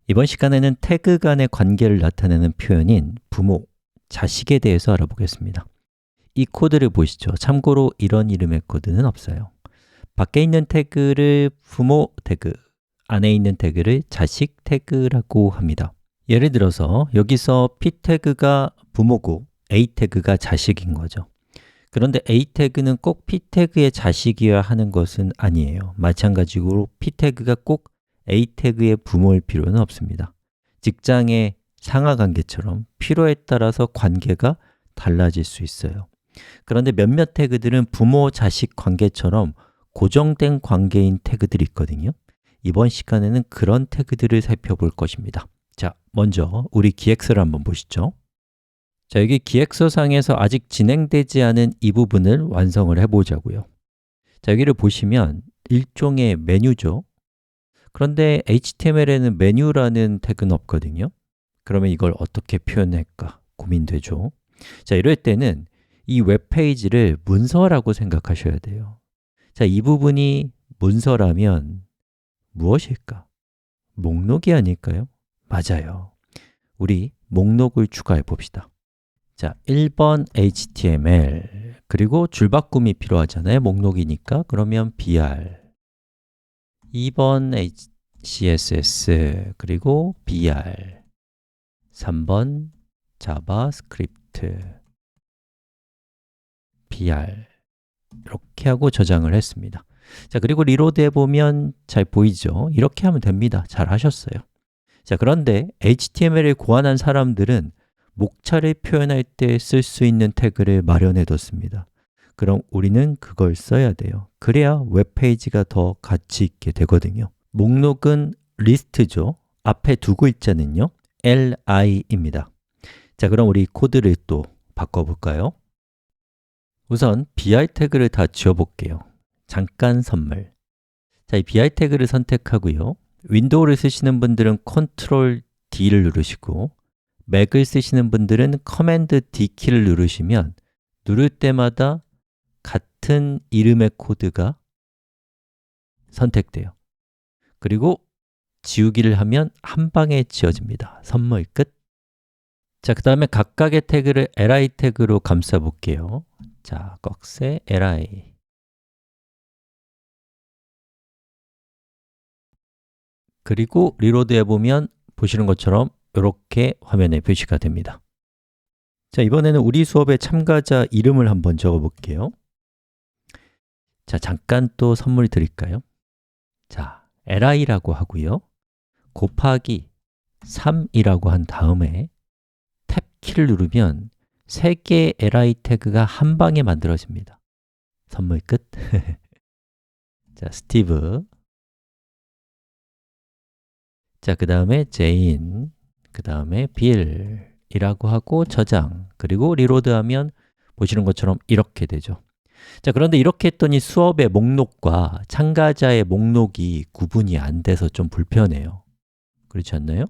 이번 시간에는 태그 간의 관계를 나타내는 표현인 부모, 자식에 대해서 알아보겠습니다. 이 코드를 보시죠. 참고로 이런 이름의 코드는 없어요. 밖에 있는 태그를 부모 태그, 안에 있는 태그를 자식 태그라고 합니다. 예를 들어서 여기서 p 태그가 부모고 a 태그가 자식인 거죠. 그런데 a 태그는 꼭 p 태그의 자식이어야 하는 것은 아니에요. 마찬가지로 p 태그가 꼭 a 태그의 부모일 필요는 없습니다. 직장의 상하 관계처럼 필요에 따라서 관계가 달라질 수 있어요. 그런데 몇몇 태그들은 부모, 자식 관계처럼 고정된 관계인 태그들이 있거든요. 이번 시간에는 그런 태그들을 살펴볼 것입니다. 자, 먼저 우리 기획서를 한번 보시죠. 자, 여기 기획서상에서 아직 진행되지 않은 이 부분을 완성을 해보자고요. 자, 여기를 보시면 일종의 메뉴죠. 그런데 HTML에는 메뉴라는 태그는 없거든요. 그러면 이걸 어떻게 표현할까 고민되죠. 자, 이럴 때는 이 웹페이지를 문서라고 생각하셔야 돼요. 자, 이 부분이 문서라면 무엇일까? 목록이 아닐까요? 맞아요. 우리 목록을 추가해 봅시다. 자, 1번 HTML 그리고 줄바꿈이 필요하잖아요. 목록이니까. 그러면 BR 2번 CSS 그리고 BR 3번 자바스크립트 BR 이렇게 하고 저장을 했습니다. 자, 그리고 리로드 해보면 잘 보이죠? 이렇게 하면 됩니다. 잘 하셨어요. 자, 그런데 HTML을 고안한 사람들은 목차를 표현할 때 쓸 수 있는 태그를 마련해 뒀습니다. 그럼 우리는 그걸 써야 돼요. 그래야 웹페이지가 더 가치 있게 되거든요. 목록은 리스트죠. 앞에 두 글자는요, li입니다. 자, 그럼 우리 코드를 또 바꿔볼까요? 우선 BR 태그를 다 지워볼게요. 잠깐 선물. 자, 이 BR 태그를 선택하고요. 윈도우를 쓰시는 분들은 Ctrl D를 누르시고 맥을 쓰시는 분들은 커맨드 D 키를 누르시면 누를 때마다 같은 이름의 코드가 선택돼요. 그리고 지우기를 하면 한 방에 지워집니다. 선물 끝. 자, 그 다음에 각각의 태그를 li 태그로 감싸 볼게요. 자, 꺽쇠 li. 그리고 리로드 해보면 보시는 것처럼 이렇게 화면에 표시가 됩니다. 자, 이번에는 우리 수업의 참가자 이름을 한번 적어 볼게요. 자, 잠깐 또 선물 드릴까요? 자, li라고 하고요. 곱하기 3이라고 한 다음에 탭 키를 누르면 3개의 li 태그가 한 방에 만들어집니다. 선물 끝. 자, 스티브. 자, 그 다음에 제인. 그 다음에 빌이라고 하고 저장. 그리고 리로드하면 보시는 것처럼 이렇게 되죠. 자, 그런데 이렇게 했더니 수업의 목록과 참가자의 목록이 구분이 안 돼서 좀 불편해요. 그렇지 않나요?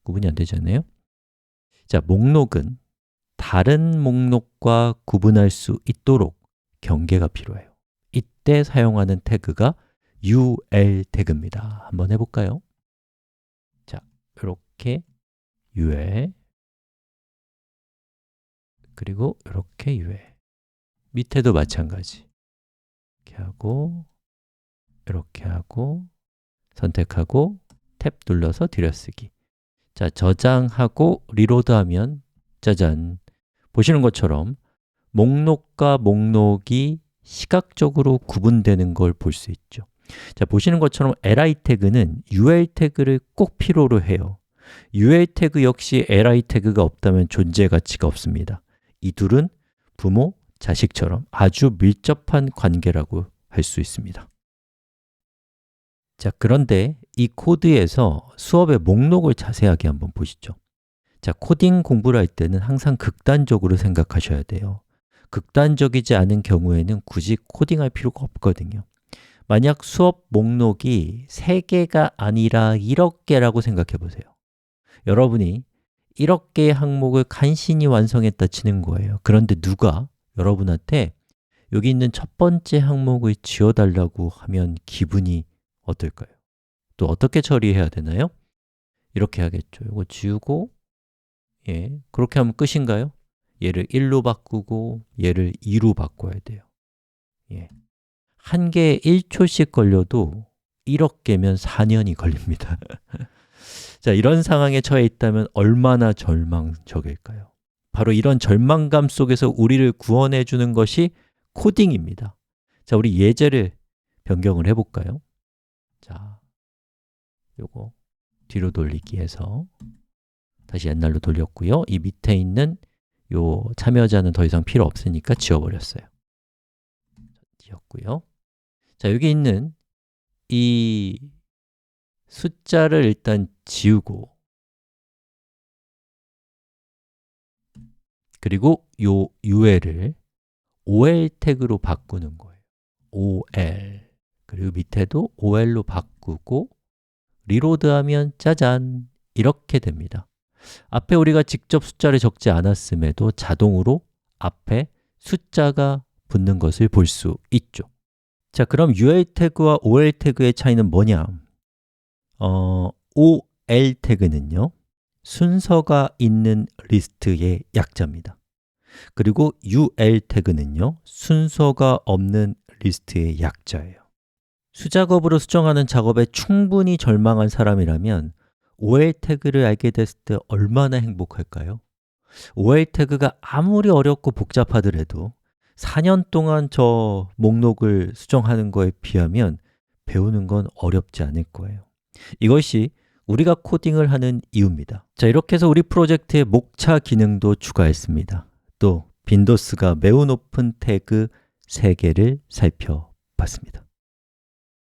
구분이 안 되지 않나요? 자, 목록은 다른 목록과 구분할 수 있도록 경계가 필요해요. 이때 사용하는 태그가 ul 태그입니다. 한번 해볼까요? 자, 이렇게 ul 그리고 이렇게 ul 밑에도 마찬가지 이렇게 하고 이렇게 하고 선택하고 탭 눌러서 들여쓰기. 자, 저장하고 리로드하면 짜잔! 보시는 것처럼 목록과 목록이 시각적으로 구분되는 걸 볼 수 있죠. 자, 보시는 것처럼 li 태그는 ul 태그를 꼭 필요로 해요. ul 태그 역시 li 태그가 없다면 존재 가치가 없습니다. 이 둘은 부모, 자식처럼 아주 밀접한 관계라고 할 수 있습니다. 자, 그런데 이 코드에서 수업의 목록을 자세하게 한번 보시죠. 자, 코딩 공부를 할 때는 항상 극단적으로 생각하셔야 돼요. 극단적이지 않은 경우에는 굳이 코딩할 필요가 없거든요. 만약 수업 목록이 3개가 아니라 1억 개라고 생각해 보세요. 여러분이 1억 개의 항목을 간신히 완성했다 치는 거예요. 그런데 누가 여러분한테 여기 있는 첫 번째 항목을 지워달라고 하면 기분이 어떨까요? 또 어떻게 처리해야 되나요? 이렇게 하겠죠. 이거 지우고 그렇게 하면 끝인가요? 얘를 1로 바꾸고 얘를 2로 바꿔야 돼요. 한 개에 1초씩 걸려도 1억 개면 4년이 걸립니다. 자, 이런 상황에 처해 있다면 얼마나 절망적일까요? 바로 이런 절망감 속에서 우리를 구원해 주는 것이 코딩입니다. 자, 우리 예제를 변경을 해볼까요? 자, 요거 뒤로 돌리기 해서 다시 옛날로 돌렸고요. 이 밑에 있는 요 참여자는 더 이상 필요 없으니까 지워버렸어요. 지웠고요. 자, 여기 있는 이 숫자를 일단 지우고 그리고 요 UL을 OL 태그로 바꾸는 거예요. OL 그리고 밑에도 OL로 바꾸고 리로드하면 짜잔 이렇게 됩니다. 앞에 우리가 직접 숫자를 적지 않았음에도 자동으로 앞에 숫자가 붙는 것을 볼 수 있죠. 자, 그럼 UL 태그와 OL 태그의 차이는 뭐냐? OL 태그는요, 순서가 있는 리스트의 약자입니다. 그리고 UL 태그는요, 순서가 없는 리스트의 약자예요. 수작업으로 수정하는 작업에 충분히 절망한 사람이라면 OL 태그를 알게 됐을 때 얼마나 행복할까요? OL 태그가 아무리 어렵고 복잡하더라도 4년 동안 저 목록을 수정하는 거에 비하면 배우는 건 어렵지 않을 거예요. 이것이 우리가 코딩을 하는 이유입니다. 자, 이렇게 해서 우리 프로젝트에 목차 기능도 추가했습니다. 또 빈도수가 매우 높은 태그 3개를 살펴봤습니다.